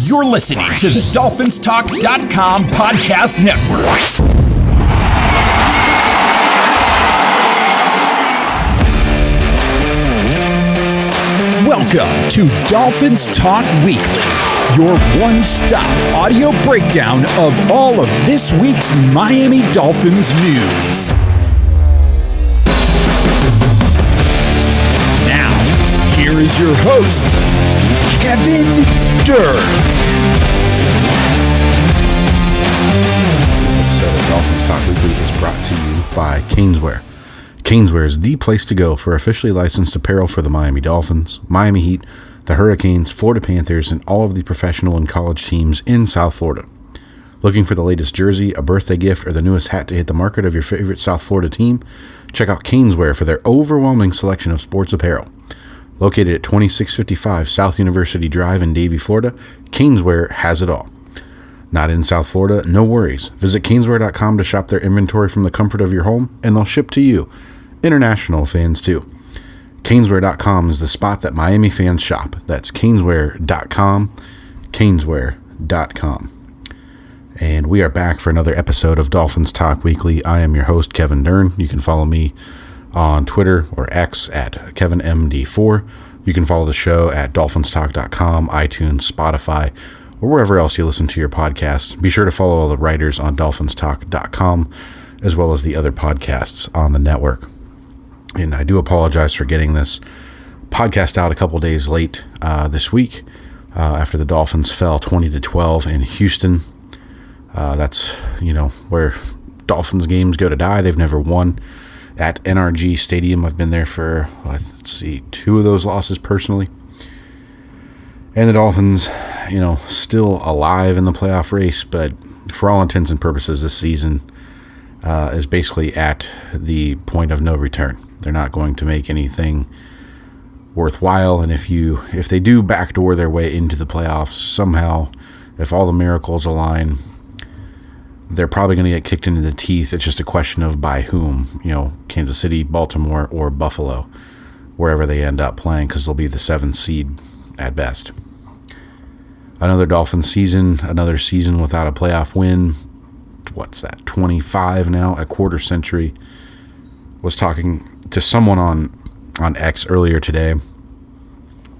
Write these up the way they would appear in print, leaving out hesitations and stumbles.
You're listening to the DolphinsTalk.com podcast network. Welcome to Dolphins Talk Weekly, your one-stop audio breakdown of all of this week's Miami Dolphins news. Now, here is your host, Kevin Dern. This episode of Dolphins Talk Weekly is brought to you by Caneswear. Caneswear is the place to go for officially licensed apparel for the Miami Dolphins, Miami Heat, the Hurricanes, Florida Panthers, and all of the professional and college teams in South Florida. Looking for the latest jersey, a birthday gift, or the newest hat to hit the market of your favorite South Florida team? Check out Caneswear for their overwhelming selection of sports apparel. Located at 2655 South University Drive in Davie, Florida, Caneswear has it all. Not in South Florida? No worries. Visit Caneswear.com to shop their inventory from the comfort of your home, and they'll ship to you. International fans too. Caneswear.com is the spot that Miami fans shop. That's Caneswear.com. Caneswear.com. And we are back for another episode of Dolphins Talk Weekly. I am your host, Kevin Dern. You can follow me on Twitter or X at KevinMD4. You can follow the show at DolphinsTalk.com, iTunes, Spotify, or wherever else you listen to your podcast. Be sure to follow all the writers on DolphinsTalk.com, as well as the other podcasts on the network. And I do apologize for getting this podcast out a couple days late this week after the Dolphins fell 20-12 in Houston. That's, where Dolphins games go to die. They've never won at NRG Stadium. I've been there for, two of those losses personally. And the Dolphins, still alive in the playoff race, but for all intents and purposes this season is basically at the point of no return. They're not going to make anything worthwhile, and if they do backdoor their way into the playoffs somehow, if all the miracles align, they're probably going to get kicked into the teeth. It's just a question of by whom, Kansas City, Baltimore, or Buffalo, wherever they end up playing, because they'll be the 7th seed at best. Another Dolphins season, another season without a playoff win. What's that, 25 now, a quarter century. Was talking to someone on X earlier today,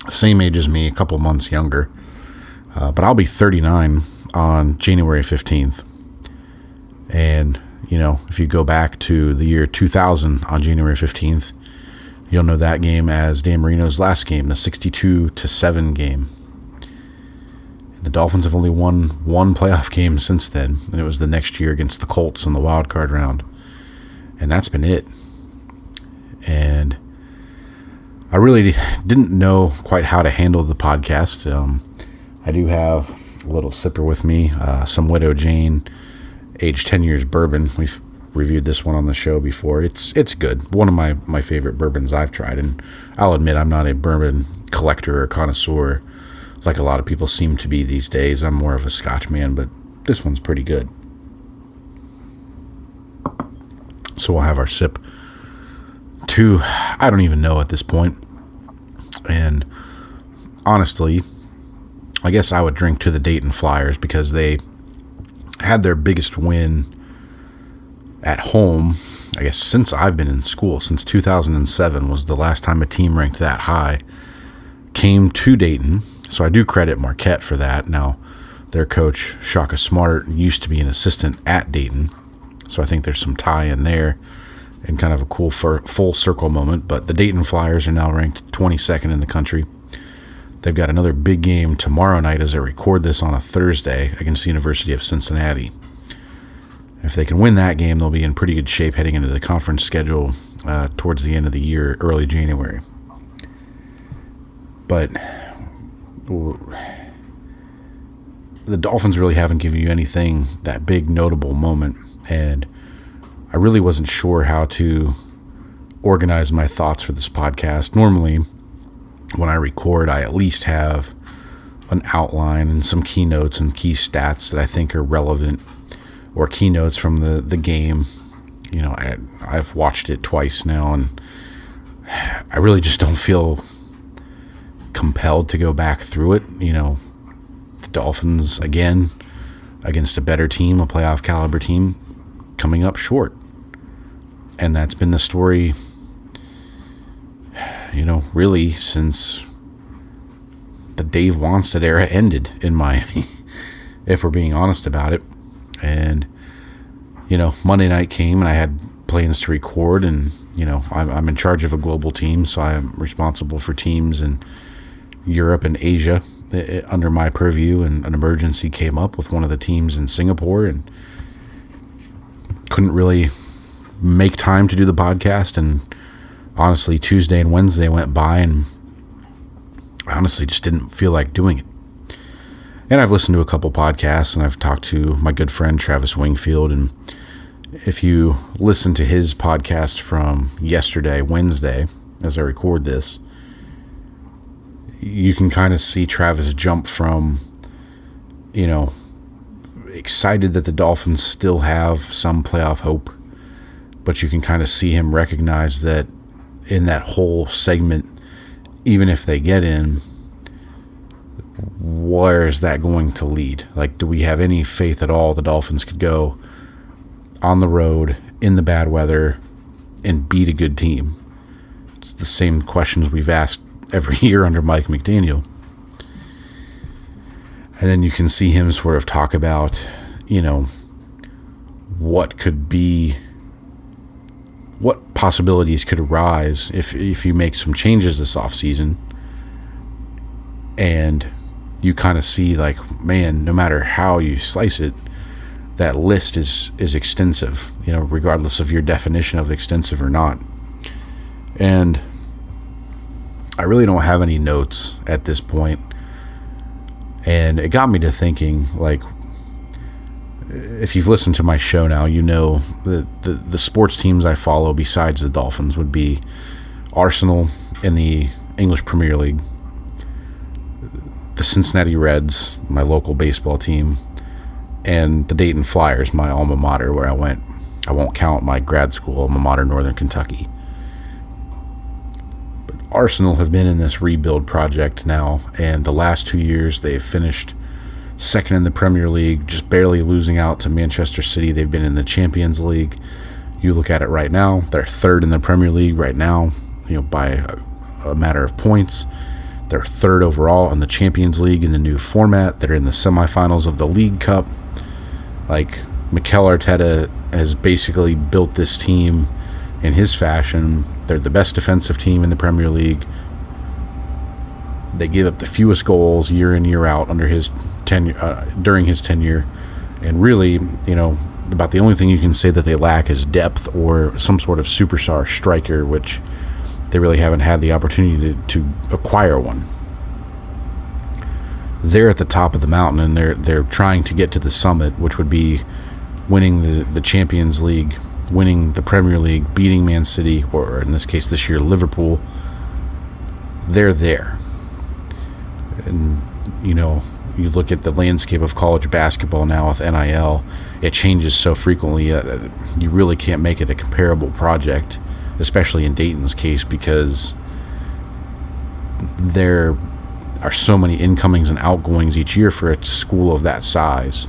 same age as me, a couple months younger, but I'll be 39 on January 15th. And, if you go back to the year 2000 on January 15th, you'll know that game as Dan Marino's last game, the 62-7 game. The Dolphins have only won one playoff game since then, and it was the next year against the Colts in the wild card round. And that's been it. And I really didn't know quite how to handle the podcast. I do have a little sipper with me, some Widow Jane, aged 10 years bourbon. We've reviewed this one on the show before. It's good. One of my favorite bourbons I've tried. And I'll admit I'm not a bourbon collector or connoisseur like a lot of people seem to be these days. I'm more of a Scotch man, but this one's pretty good. So we'll have our sip to, I don't even know at this point. And honestly, I guess I would drink to the Dayton Flyers because they had their biggest win at home, I guess, since I've been in school. Since 2007 was the last time a team ranked that high came to Dayton. So I do credit Marquette for that. Now, their coach, Shaka Smart, used to be an assistant at Dayton. So I think there's some tie in there and kind of a cool full circle moment. But the Dayton Flyers are now ranked 22nd in the country. They've got another big game tomorrow night as I record this on a Thursday against the University of Cincinnati. If they can win that game, they'll be in pretty good shape heading into the conference schedule towards the end of the year, early January. But the Dolphins really haven't given you anything that big notable moment, and I really wasn't sure how to organize my thoughts for this podcast. Normally when I record, I at least have an outline and some keynotes and key stats that I think are relevant, or keynotes from the game. I've watched it twice now, and I really just don't feel compelled to go back through it. The Dolphins, again, against a better team, a playoff caliber team, coming up short. And that's been the story, really since the Dave Wannstedt era ended in Miami, if we're being honest about it. And, Monday night came and I had plans to record, and, I'm in charge of a global team, so I'm responsible for teams in Europe and Asia under my purview, and an emergency came up with one of the teams in Singapore and couldn't really make time to do the podcast. And honestly, Tuesday and Wednesday went by and I honestly just didn't feel like doing it. And I've listened to a couple podcasts, and I've talked to my good friend Travis Wingfield, and if you listen to his podcast from yesterday, Wednesday, as I record this, you can kind of see Travis jump from, excited that the Dolphins still have some playoff hope, but you can kind of see him recognize that in that whole segment, even if they get in, where is that going to lead? Like, do we have any faith at all the Dolphins could go on the road in the bad weather and beat a good team? It's the same questions we've asked every year under Mike McDaniel. And then you can see him sort of talk about, what could be, what possibilities could arise if you make some changes this offseason. And you kind of see, like, man, no matter how you slice it, that list is extensive, regardless of your definition of extensive or not. And I really don't have any notes at this point. And it got me to thinking, like, if you've listened to my show now, the sports teams I follow besides the Dolphins would be Arsenal in the English Premier League, the Cincinnati Reds, my local baseball team, and the Dayton Flyers, my alma mater, where I went. I won't count my grad school alma mater, Northern Kentucky. But Arsenal have been in this rebuild project now, and the last 2 years they've finished second in the Premier League, just barely losing out to Manchester City. They've been in the Champions League. You look at it right now, they're third in the Premier League right now, by a matter of points. They're third overall in the Champions League in the new format. They're in the semifinals of the League Cup. Like, Mikel Arteta has basically built this team in his fashion. They're the best defensive team in the Premier League. They give up the fewest goals year in, year out under his tenure, during his tenure. And really, about the only thing you can say that they lack is depth or some sort of superstar striker, which they really haven't had the opportunity to acquire one. They're at the top of the mountain, and they're trying to get to the summit, which would be winning the Champions League, winning the Premier League, beating Man City, or in this case this year Liverpool. They're there. And you look at the landscape of college basketball now with NIL, it changes so frequently. You really can't make it a comparable project, especially in Dayton's case, because there are so many incomings and outgoings each year for a school of that size.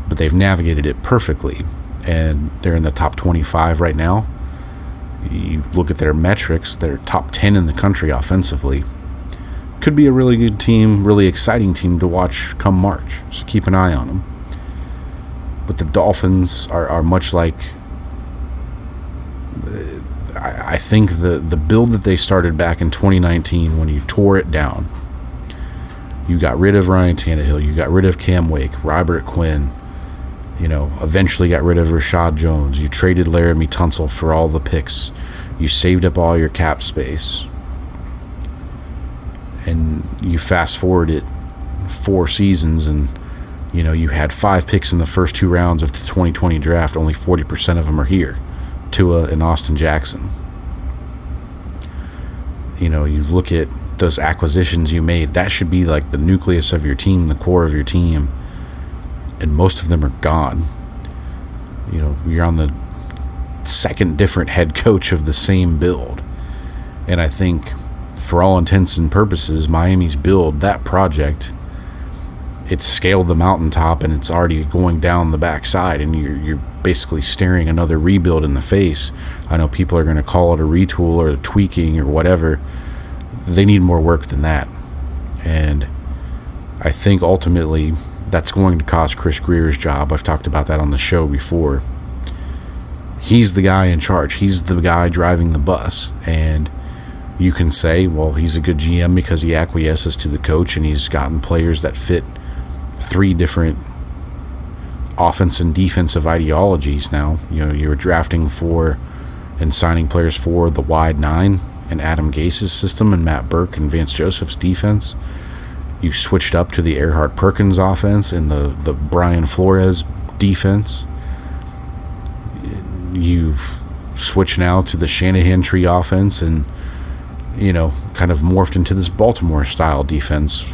But they've navigated it perfectly, and they're in the top 25 right now. You look at their metrics, they're top 10 in the country offensively. Could be a really good team, really exciting team to watch come March, so keep an eye on them. But the Dolphins are much like, I think the build that they started back in 2019 when you tore it down. You got rid of Ryan Tannehill, you got rid of Cam Wake, Robert Quinn, eventually got rid of Rashad Jones. You traded Laramie Tunsil for all the picks. You saved up all your cap space. And you fast forward it 4 seasons, and you had 5 picks in the first 2 rounds of the 2020 draft. Only 40% of them are here. Tua and Austin Jackson. You look at those acquisitions you made, that should be like the nucleus of your team, the core of your team, and most of them are gone. You're on the second different head coach of the same build. And I think, for all intents and purposes, Miami's build, that project, it's scaled the mountaintop and it's already going down the backside, and you're basically staring another rebuild in the face. I know people are going to call it a retool or a tweaking or whatever. They need more work than that. And I think ultimately that's going to cost Chris Grier's job. I've talked about that on the show before. He's the guy in charge. He's the guy driving the bus. And you can say, well, he's a good GM because he acquiesces to the coach and he's gotten players that fit 3 different offense and defensive ideologies now. You know, you're drafting for and signing players for the wide 9 and Adam Gase's system and Matt Burke and Vance Joseph's defense. You switched up to the Erhard Perkins offense and the Brian Flores defense. You've switched now to the Shanahan tree offense and, you know, kind of morphed into this Baltimore style defense.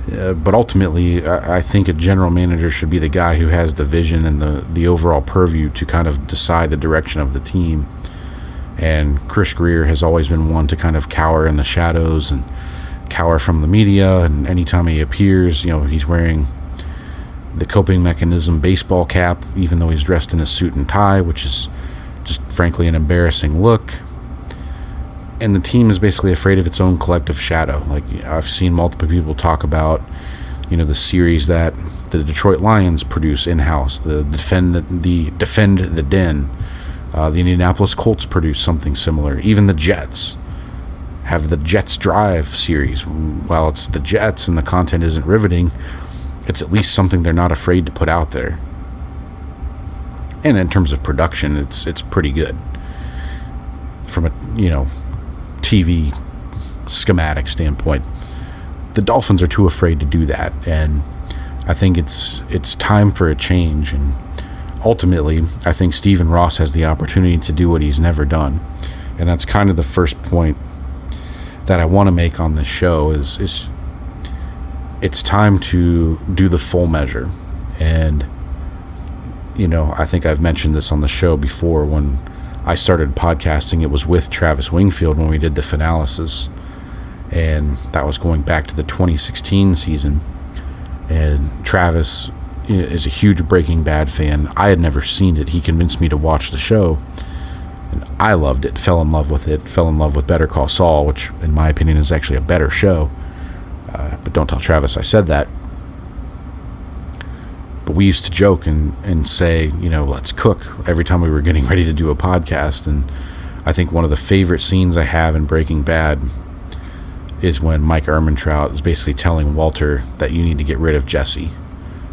But ultimately, I think a general manager should be the guy who has the vision and the overall purview to kind of decide the direction of the team. And Chris Grier has always been one to kind of cower in the shadows and cower from the media. And anytime he appears, you know, he's wearing the coping mechanism baseball cap, even though he's dressed in a suit and tie, which is just frankly an embarrassing look. And the team is basically afraid of its own collective shadow. Like, I've seen multiple people talk about, you know, the series that the Detroit Lions produce in-house, the Defend the Den. The Indianapolis Colts produce something similar. Even the Jets have the Jets Drive series. While it's the Jets and the content isn't riveting, it's at least something they're not afraid to put out there. And in terms of production, it's pretty good. From a, you know, TV schematic standpoint, the Dolphins are too afraid to do that, and I think it's time for a change. And ultimately, I think Stephen Ross has the opportunity to do what he's never done, and that's kind of the first point that I want to make on this show. Is it's time to do the full measure. And, you know, I think I've mentioned this on the show before. When I started podcasting, it was with Travis Wingfield when we did the Finalysis, and that was going back to the 2016 season. And Travis is a huge Breaking Bad fan. I had never seen it. He convinced me to watch the show, and I loved it, fell in love with it, fell in love with Better Call Saul, which in my opinion is actually a better show. But don't tell Travis I said that. But we used to joke and say, you know, let's cook every time we were getting ready to do a podcast. And I think one of the favorite scenes I have in Breaking Bad is when Mike Ehrmantraut is basically telling Walter that you need to get rid of Jesse.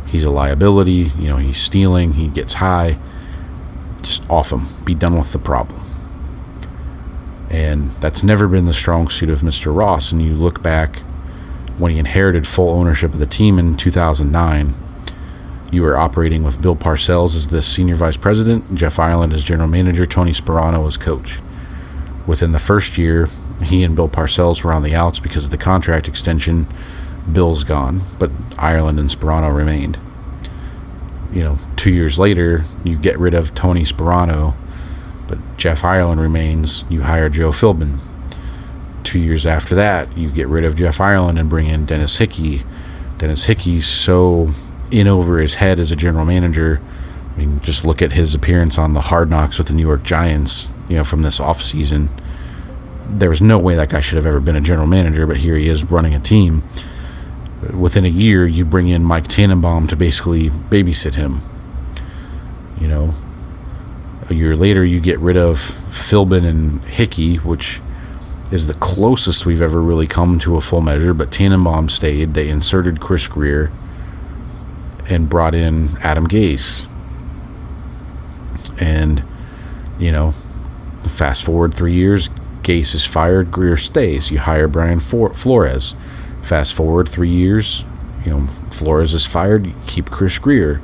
He's a liability, you know, he's stealing, he gets high. Just off him. Be done with the problem. And that's never been the strong suit of Mr. Ross. And you look back when he inherited full ownership of the team in 2009, you were operating with Bill Parcells as the senior vice president, Jeff Ireland as general manager, Tony Sperano as coach. Within the first year, he and Bill Parcells were on the outs because of the contract extension. Bill's gone, but Ireland and Sperano remained. You know, 2 years later, you get rid of Tony Sperano, but Jeff Ireland remains. You hire Joe Philbin. 2 years after that, you get rid of Jeff Ireland and bring in Dennis Hickey. Dennis Hickey's so in over his head as a general manager. I mean, just look at his appearance on the Hard Knocks with the New York Giants, you know, from this offseason. There was no way that guy should have ever been a general manager, but here he is running a team. Within a year, you bring in Mike Tannenbaum to basically babysit him. You know, a year later, you get rid of Philbin and Hickey, which is the closest we've ever really come to a full measure, but Tannenbaum stayed. They inserted Chris Grier and brought in Adam Gase. And, you know, fast forward 3 years, Gase is fired, Grier stays. You hire Brian Flores. Fast forward 3 years, you know, Flores is fired, you keep Chris Grier.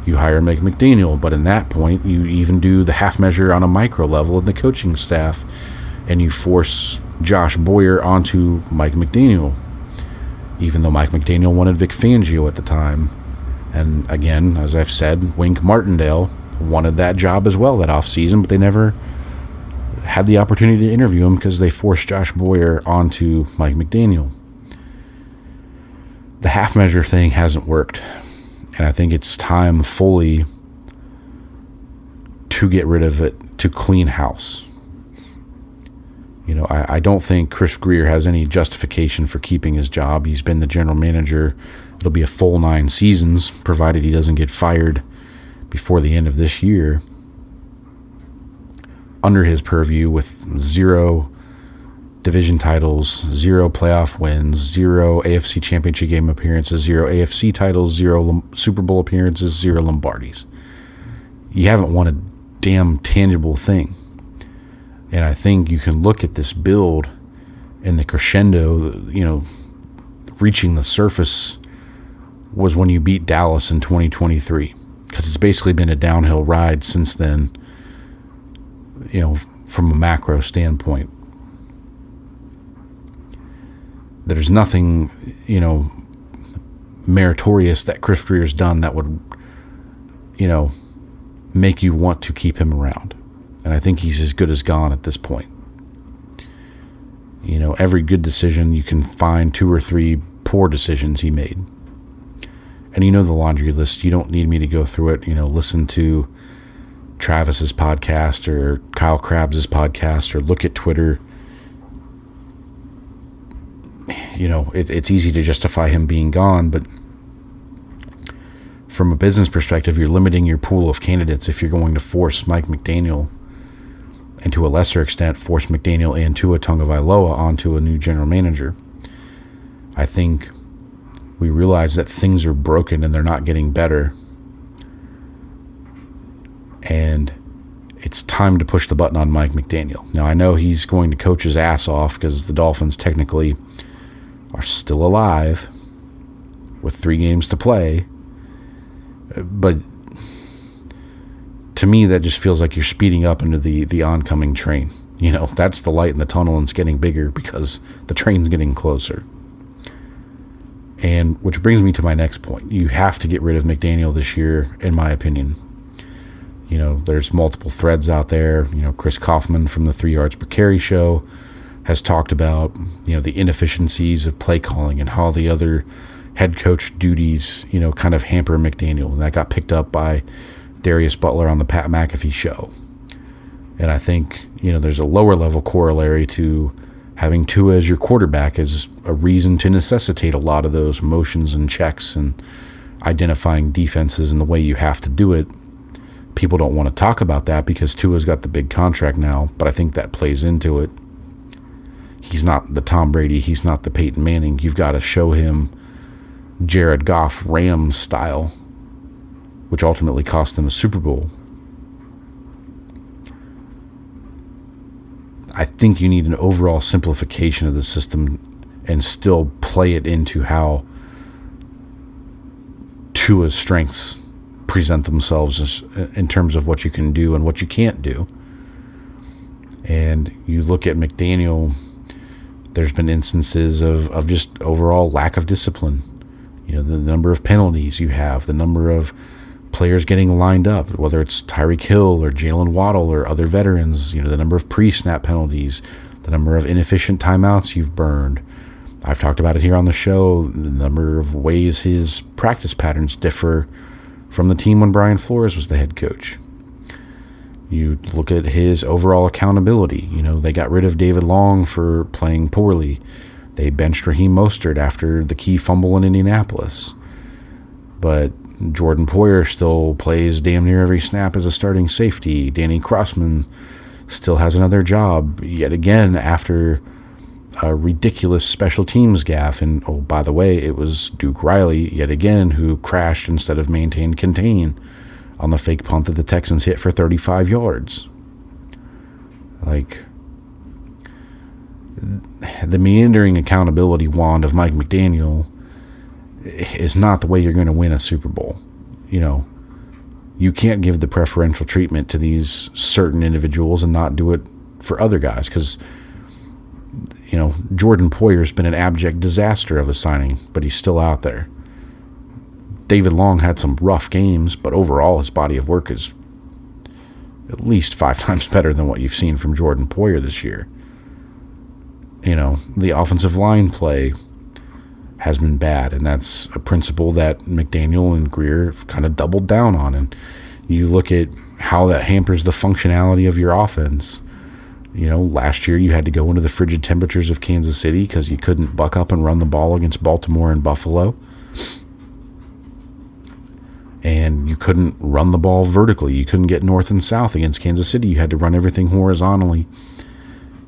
You hire Mike McDaniel, but in that point, you even do the half measure on a micro level in the coaching staff, and you force Josh Boyer onto Mike McDaniel, even though Mike McDaniel wanted Vic Fangio at the time. And again, as I've said, Wink Martindale wanted that job as well that offseason, but they never had the opportunity to interview him because they forced Josh Boyer onto Mike McDaniel. the half measure thing hasn't worked. And I think it's time fully to get rid of it, to clean house. I don't think Chris Grier has any justification for keeping his job. He's been the general manager. It'll be a full 9 seasons, provided he doesn't get fired before the end of this year. Under his purview, with 0 division titles, 0 playoff wins, 0 AFC championship game appearances, 0 AFC titles, 0 Super Bowl appearances, 0 Lombardis. You haven't won a damn tangible thing. And I think you can look at this build and the crescendo, reaching the surface was when you beat Dallas in 2023. Because it's basically been a downhill ride since then, from a macro standpoint. There's nothing, meritorious that Chris Grier's done that would, make you want to keep him around. And I think he's as good as gone at this point. Every good decision, you can find 2 or 3 poor decisions he made. And the laundry list. You don't need me to go through it. Listen to Travis's podcast or Kyle Krabs' podcast or look at Twitter. It's easy to justify him being gone, but from a business perspective, you're limiting your pool of candidates if you're going to force Mike McDaniel, and to a lesser extent, force McDaniel and Tua Tagovailoa onto a new general manager. I think we realize that things are broken and they're not getting better. And it's time to push the button on Mike McDaniel. Now, I know he's going to coach his ass off because the Dolphins technically are still alive with 3 games to play. But to me, that just feels like you're speeding up into the oncoming train. That's the light in the tunnel, and it's getting bigger because the train's getting closer. And which brings me to my next point. You have to get rid of McDaniel this year, in my opinion. There's multiple threads out there. Chris Kaufman from the 3 Yards Per Carry show has talked about, the inefficiencies of play calling and how the other head coach duties, kind of hamper McDaniel. And that got picked up by Darius Butler on the Pat McAfee show. And I think, there's a lower level corollary to having Tua as your quarterback as a reason to necessitate a lot of those motions and checks and identifying defenses and the way you have to do it. People don't want to talk about that because Tua's got the big contract now, but I think that plays into it. He's not the Tom Brady. He's not the Peyton Manning. You've got to show him Jared Goff Rams style, which ultimately cost them a Super Bowl. I think you need an overall simplification of the system and still play it into how Tua's strengths present themselves in terms of what you can do and what you can't do. And you look at McDaniel, there's been instances of just overall lack of discipline. The number of penalties you have, the number of players getting lined up, whether it's Tyreek Hill or Jalen Waddle or other veterans, the number of pre-snap penalties, the number of inefficient timeouts you've burned. I've talked about it here on the show, the number of ways his practice patterns differ from the team when Brian Flores was the head coach. You look at his overall accountability. They got rid of David Long for playing poorly. They benched Raheem Mostert after the key fumble in Indianapolis. But Jordan Poyer still plays damn near every snap as a starting safety. Danny Crossman still has another job yet again after a ridiculous special teams gaffe. And, oh, by the way, it was Duke Riley yet again who crashed instead of contain on the fake punt that the Texans hit for 35 yards. The meandering accountability wand of Mike McDaniel is not the way you're going to win a Super Bowl. You can't give the preferential treatment to these certain individuals and not do it for other guys because, Jordan Poyer's been an abject disaster of a signing, but he's still out there. David Long had some rough games, but overall his body of work is at least 5 times better than what you've seen from Jordan Poyer this year. The offensive line play has been bad, and that's a principle that McDaniel and Greer have kind of doubled down on. And you look at how that hampers the functionality of your offense. Last year you had to go into the frigid temperatures of Kansas City because you couldn't buck up and run the ball against Baltimore and Buffalo. And you couldn't run the ball vertically. You couldn't get north and south against Kansas City. You had to run everything horizontally.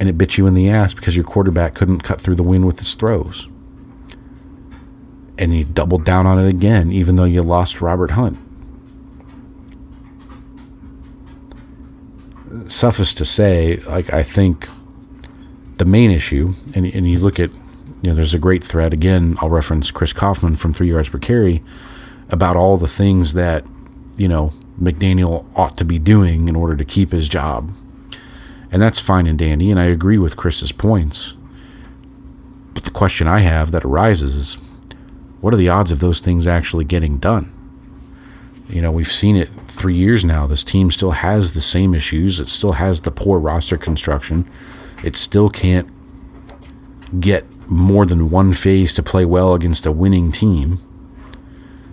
And it bit you in the ass because your quarterback couldn't cut through the wind with his throws. And you doubled down on it again, even though you lost Robert Hunt. Suffice to say, I think the main issue, and you look at, there's a great thread, again, I'll reference Chris Kaufman from 3 yards per carry, about all the things that, McDaniel ought to be doing in order to keep his job. And that's fine and dandy, and I agree with Chris's points. But the question I have that arises is, what are the odds of those things actually getting done? We've seen it 3 years now. This team still has the same issues. It still has the poor roster construction. It still can't get more than one phase to play well against a winning team.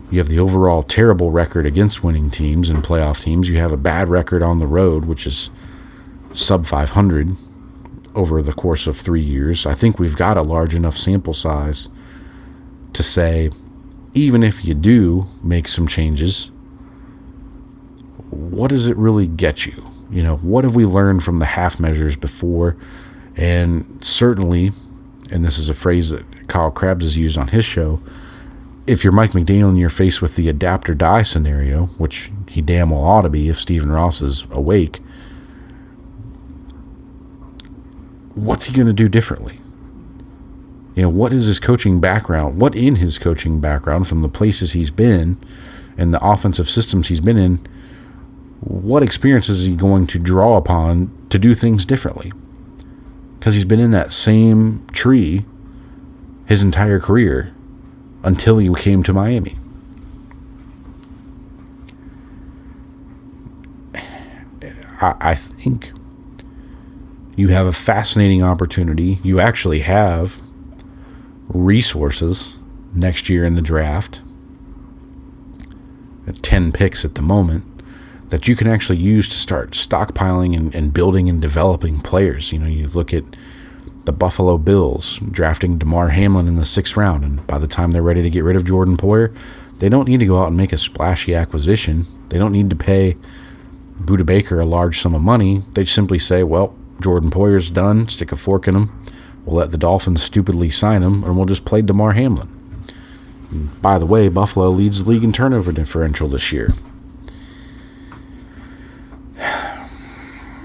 You have the overall terrible record against winning teams and playoff teams. You have a bad record on the road, which is sub 500 over the course of 3 years. I think we've got a large enough sample size to say, even if you do make some changes, what does it really get you? What have we learned from the half measures before? And certainly, and this is a phrase that Kyle Krabs has used on his show, if you're Mike McDaniel and you're faced with the adapt or die scenario, which he damn well ought to be if Stephen Ross is awake, what's he going to do differently? What is his coaching background? What in his coaching background, from the places he's been and the offensive systems he's been in, what experiences is he going to draw upon to do things differently? Because he's been in that same tree his entire career until he came to Miami. I think you have a fascinating opportunity. You actually have resources next year in the draft, at 10 picks at the moment, that you can actually use to start stockpiling and building and developing players. You look at the Buffalo Bills drafting DeMar Hamlin in the 6th round, and by the time they're ready to get rid of Jordan Poyer, they don't need to go out and make a splashy acquisition. They don't need to pay Budda Baker a large sum of money. They simply say, well, Jordan Poyer's done, stick a fork in him. We'll let the Dolphins stupidly sign him, and we'll just play DeMar Hamlin. And by the way, Buffalo leads the league in turnover differential this year.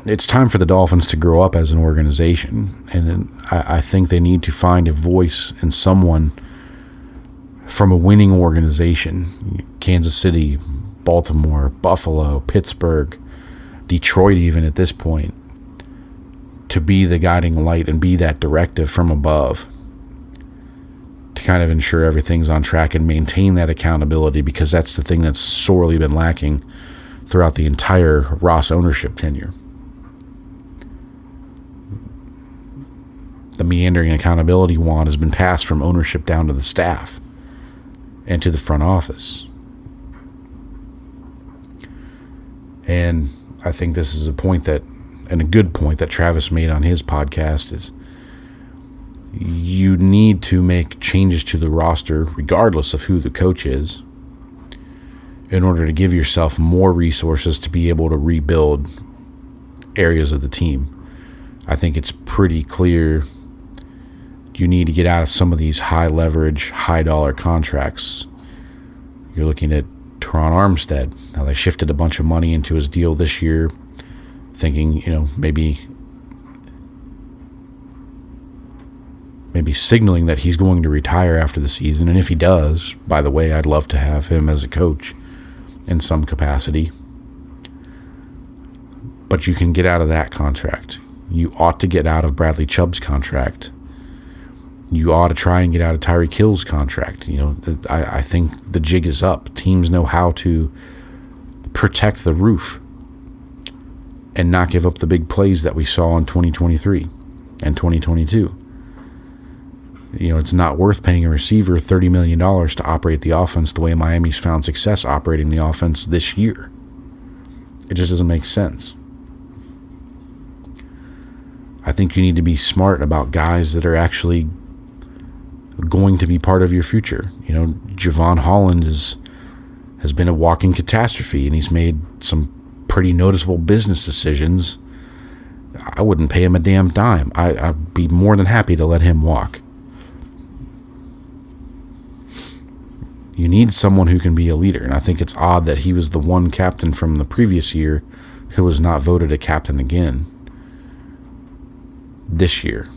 It's time for the Dolphins to grow up as an organization, and I think they need to find a voice in someone from a winning organization. Kansas City, Baltimore, Buffalo, Pittsburgh, Detroit even at this point, to be the guiding light and be that directive from above to kind of ensure everything's on track and maintain that accountability, because that's the thing that's sorely been lacking throughout the entire Ross ownership tenure. The meandering accountability wand has been passed from ownership down to the staff and to the front office. And I think this is a point that, and a good point that Travis made on his podcast, is you need to make changes to the roster regardless of who the coach is in order to give yourself more resources to be able to rebuild areas of the team. I think it's pretty clear you need to get out of some of these high leverage, high dollar contracts. You're looking at Teron Armstead. Now, they shifted a bunch of money into his deal this year, thinking, maybe signaling that he's going to retire after the season. And if he does, by the way, I'd love to have him as a coach in some capacity. But you can get out of that contract. You ought to get out of Bradley Chubb's contract. You ought to try and get out of Tyreek Hill's contract. I think the jig is up. Teams know how to protect the roof and not give up the big plays that we saw in 2023 and 2022. It's not worth paying a receiver $30 million to operate the offense the way Miami's found success operating the offense this year. It just doesn't make sense. I think you need to be smart about guys that are actually going to be part of your future. Javon Holland has been a walking catastrophe, and he's made some pretty noticeable business decisions. I wouldn't pay him a damn dime. I'd be more than happy to let him walk. You need someone who can be a leader, and I think it's odd that he was the one captain from the previous year who was not voted a captain again this year.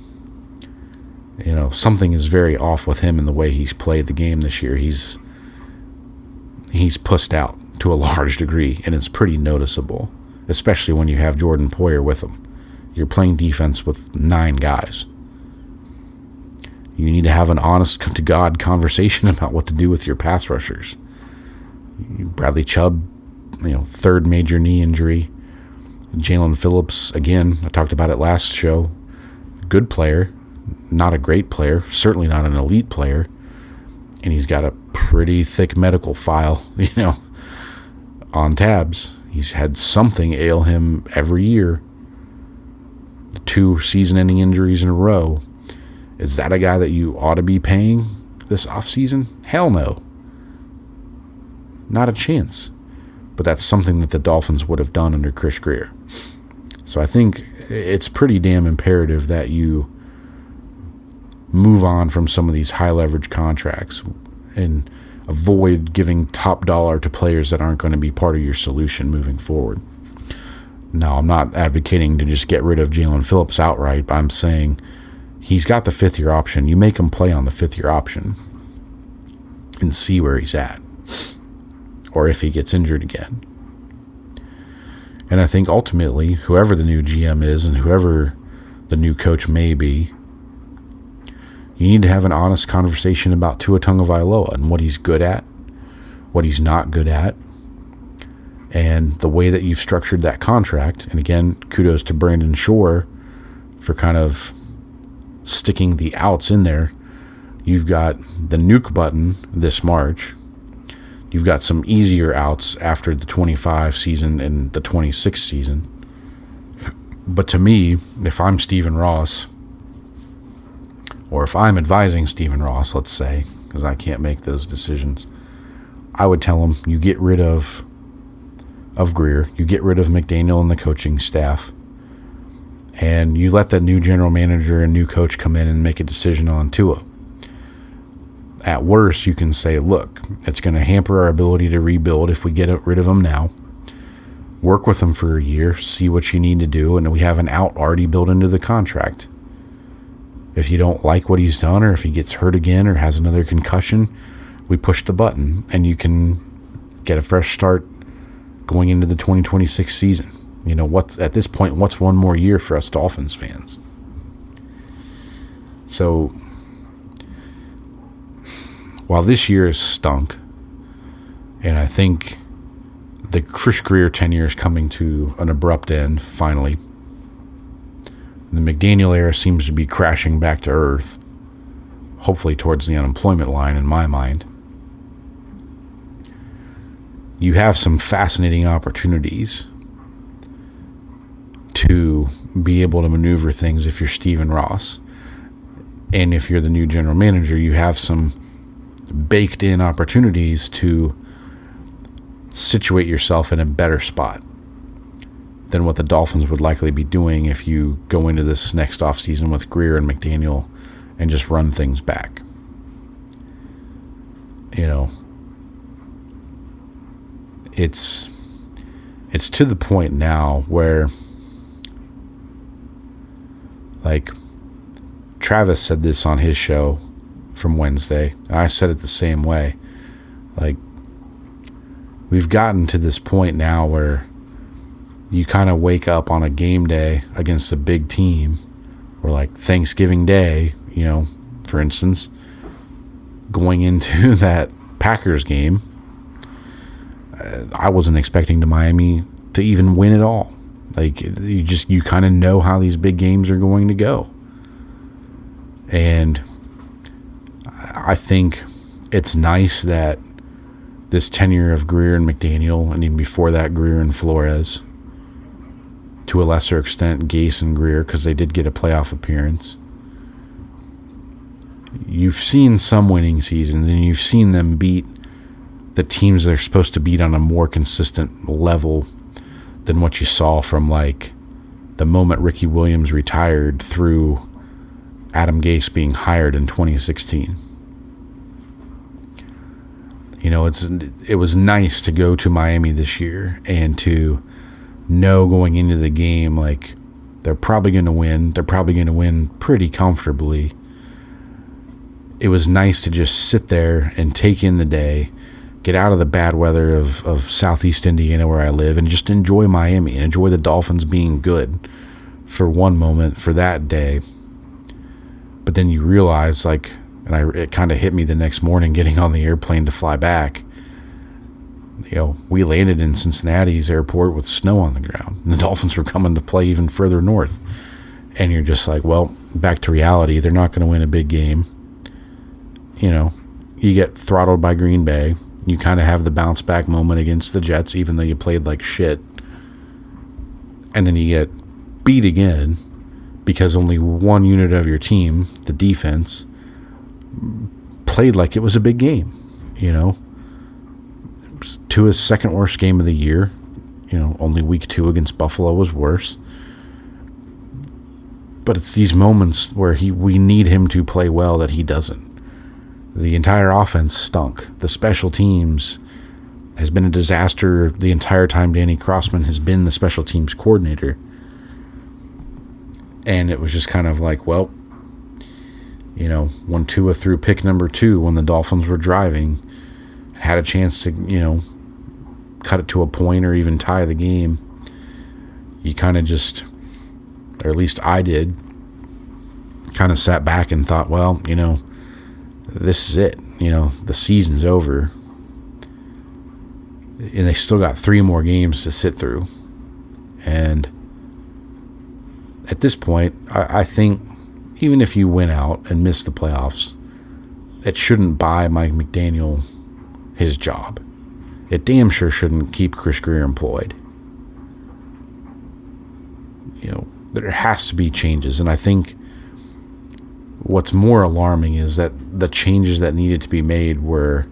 Something is very off with him in the way he's played the game this year. He's pussed out to a large degree, and it's pretty noticeable, especially when you have Jordan Poyer with him. You're playing defense with 9 guys. You need to have an honest-to-God conversation about what to do with your pass rushers. Bradley Chubb, third major knee injury. Jalen Phillips, again, I talked about it last show. Good player, not a great player, certainly not an elite player. And he's got a pretty thick medical file, on tabs. He's had something ail him every year. 2 season-ending injuries in a row. Is that a guy that you ought to be paying this offseason? Hell no. Not a chance. But that's something that the Dolphins would have done under Chris Grier. So I think it's pretty damn imperative that you move on from some of these high-leverage contracts and avoid giving top dollar to players that aren't going to be part of your solution moving forward. Now, I'm not advocating to just get rid of Jalen Phillips outright, but I'm saying he's got the 5th-year option. You make him play on the 5th-year option and see where he's at, or if he gets injured again. And I think ultimately, whoever the new GM is and whoever the new coach may be, you need to have an honest conversation about Tua Tagovailoa and what he's good at, what he's not good at, and the way that you've structured that contract. And again, kudos to Brandon Shore for kind of sticking the outs in there. You've got the nuke button this March. You've got some easier outs after the 25 season and the 26 season. But to me, if I'm Stephen Ross, or if I'm advising Stephen Ross, let's say, because I can't make those decisions, I would tell him you get rid of Grier, you get rid of McDaniel and the coaching staff, and you let the new general manager and new coach come in and make a decision on Tua. At worst, you can say, look, it's going to hamper our ability to rebuild if we get rid of him now. Work with him for a year, see what you need to do, and we have an out already built into the contract. If you don't like what he's done, or if he gets hurt again or has another concussion, we push the button, and you can get a fresh start going into the 2026 season. At this point, what's one more year for us Dolphins fans? So, while this year has stunk, and I think the Chris Grier tenure is coming to an abrupt end, finally, the McDaniel era seems to be crashing back to earth, hopefully towards the unemployment line in my mind. You have some fascinating opportunities to be able to maneuver things if you're Stephen Ross. And if you're the new general manager, you have some baked in opportunities to situate yourself in a better spot than what the Dolphins would likely be doing if you go into this next offseason with Grier and McDaniel and just run things back. It's to the point now where, like, Travis said this on his show from Wednesday. I said it the same way. Like, we've gotten to this point now where you kind of wake up on a game day against a big team, or like Thanksgiving Day, for instance, going into that Packers game. I wasn't expecting Miami to even win at all. Like, you kind of know how these big games are going to go. And I think it's nice that this tenure of Greer and McDaniel, and even before that, Greer and Flores, to a lesser extent, Gase and Greer, because they did get a playoff appearance. You've seen some winning seasons, and you've seen them beat the teams they're supposed to beat on a more consistent level than what you saw from, like, the moment Ricky Williams retired through Adam Gase being hired in 2016. You know, it was nice to go to Miami this year and to know going into the game, like, they're probably going to win. They're probably going to win pretty comfortably. It was nice to just sit there and take in the day, get out of the bad weather of southeast Indiana where I live, and just enjoy Miami and enjoy the Dolphins being good for one moment, for that day. But then you realize, like, and it kind of hit me the next morning getting on the airplane to fly back. You know, we landed in Cincinnati's airport with snow on the ground, and the Dolphins were coming to play even further north. And you're just like, well, back to reality. They're not going to win a big game. You know, you get throttled by Green Bay. You kind of have the bounce back moment against the Jets, even though you played like shit. And then you get beat again because only one unit of your team, the defense, played like it was a big game. You know, to his second worst game of the year. You know, only week 2 against Buffalo was worse. But it's these moments where we need him to play well that he doesn't. The entire offense stunk. The special teams has been a disaster the entire time Danny Crossman has been the special teams coordinator. And it was just kind of like, well, you know, when Tua threw pick number 2 when the Dolphins were driving, had a chance to, you know, cut it to a point or even tie the game, you kind of just, or at least I did, kind of sat back and thought, well, you know, this is it. You know, the season's over. And they still got 3 more games to sit through. And at this point, I think even if you win out and miss the playoffs, it shouldn't buy Mike McDaniel his job. It damn sure shouldn't keep Chris Greer employed. You know, there has to be changes. And I think what's more alarming is that the changes that needed to be made were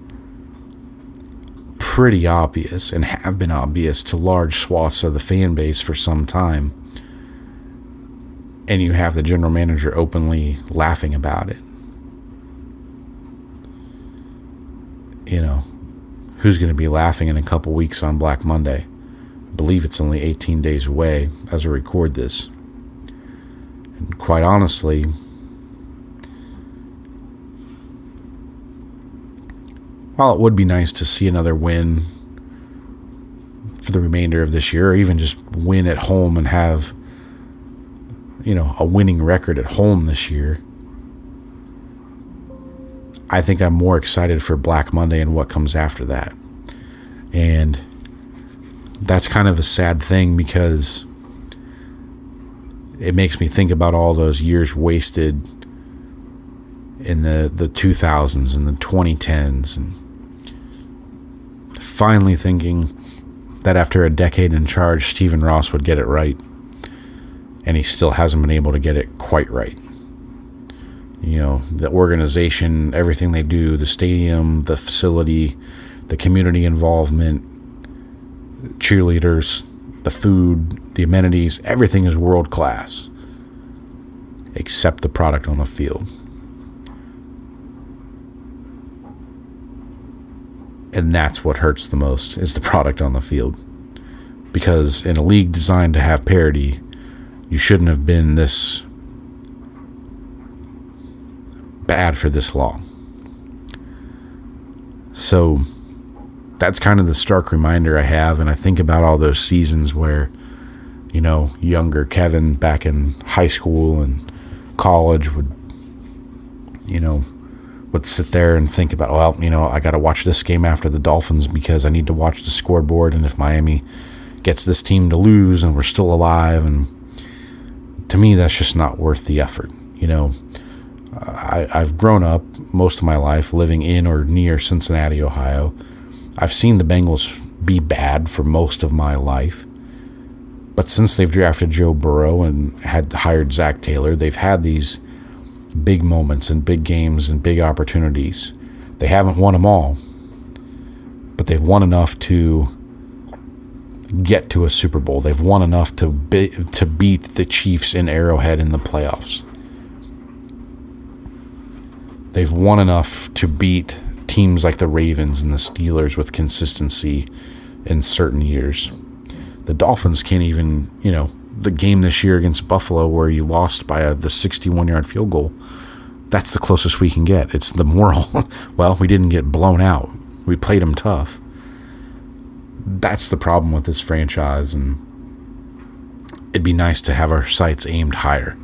pretty obvious and have been obvious to large swaths of the fan base for some time. And you have the general manager openly laughing about it. You know, who's going to be laughing in a couple weeks on Black Monday? I believe it's only 18 days away as I record this. And quite honestly, while it would be nice to see another win for the remainder of this year, or even just win at home and have, you know, a winning record at home this year, I think I'm more excited for Black Monday and what comes after that. And that's kind of a sad thing because it makes me think about all those years wasted in the 2000s and the 2010s, and finally thinking that after a decade in charge, Stephen Ross would get it right. And he still hasn't been able to get it quite right. You know, the organization, everything they do, the stadium, the facility, the community involvement, cheerleaders, the food, the amenities, everything is world class. Except the product on the field. And that's what hurts the most, is the product on the field. Because in a league designed to have parity, you shouldn't have been this bad for this long. So that's kind of the stark reminder I have, and I think about all those seasons where, you know, younger Kevin back in high school and college would sit there and think about, well, you know, I got to watch this game after the Dolphins because I need to watch the scoreboard, and if Miami gets this team to lose and we're still alive, and to me that's just not worth the effort. You know, I've grown up most of my life living in or near Cincinnati, Ohio. I've seen the Bengals be bad for most of my life. But since they've drafted Joe Burrow and had hired Zach Taylor, they've had these big moments and big games and big opportunities. They haven't won them all, but they've won enough to get to a Super Bowl. They've won enough to beat the Chiefs in Arrowhead in the playoffs. They've won enough to beat teams like the Ravens and the Steelers with consistency in certain years. The Dolphins can't even, the game this year against Buffalo where you lost by the 61-yard field goal, that's the closest we can get. It's the moral. Well, we didn't get blown out. We played them tough. That's the problem with this franchise, and it'd be nice to have our sights aimed higher.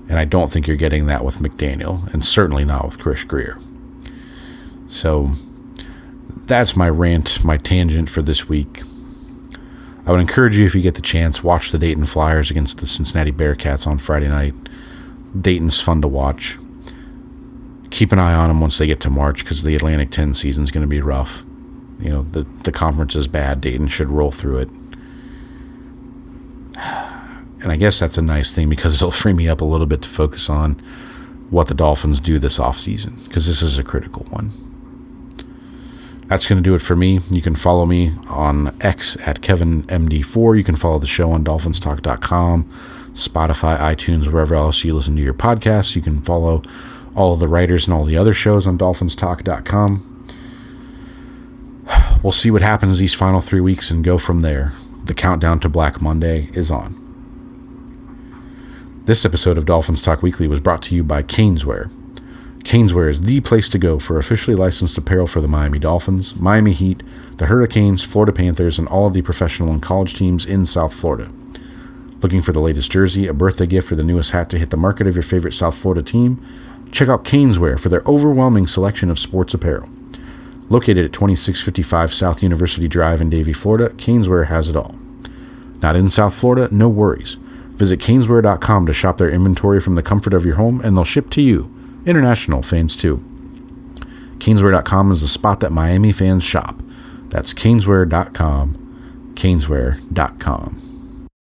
And I don't think you're getting that with McDaniel, and certainly not with Chris Grier. So that's my rant, my tangent for this week. I would encourage you, if you get the chance, watch the Dayton Flyers against the Cincinnati Bearcats on Friday night. Dayton's fun to watch. Keep an eye on them once they get to March, because the Atlantic 10 season is going to be rough. The conference is bad. Dayton should roll through it. And I guess that's a nice thing, because it'll free me up a little bit to focus on what the Dolphins do this offseason, because this is a critical one. That's going to do it for me. You can follow me on X at KevinMD4. You can follow the show on DolphinsTalk.com, Spotify, iTunes, wherever else you listen to your podcasts. You can follow all of the writers and all the other shows on DolphinsTalk.com. We'll see what happens these final 3 weeks and go from there. The countdown to Black Monday is on. This episode of Dolphins Talk Weekly was brought to you by Caneswear. Caneswear is the place to go for officially licensed apparel for the Miami Dolphins, Miami Heat, the Hurricanes, Florida Panthers, and all of the professional and college teams in South Florida. Looking for the latest jersey, a birthday gift, or the newest hat to hit the market of your favorite South Florida team? Check out Caneswear for their overwhelming selection of sports apparel. Located at 2655 South University Drive in Davie, Florida, Caneswear has it all. Not in South Florida? No worries. Visit Caneswear.com to shop their inventory from the comfort of your home, and they'll ship to you. International fans too. Caneswear.com is the spot that Miami fans shop. That's Caneswear.com. Caneswear.com.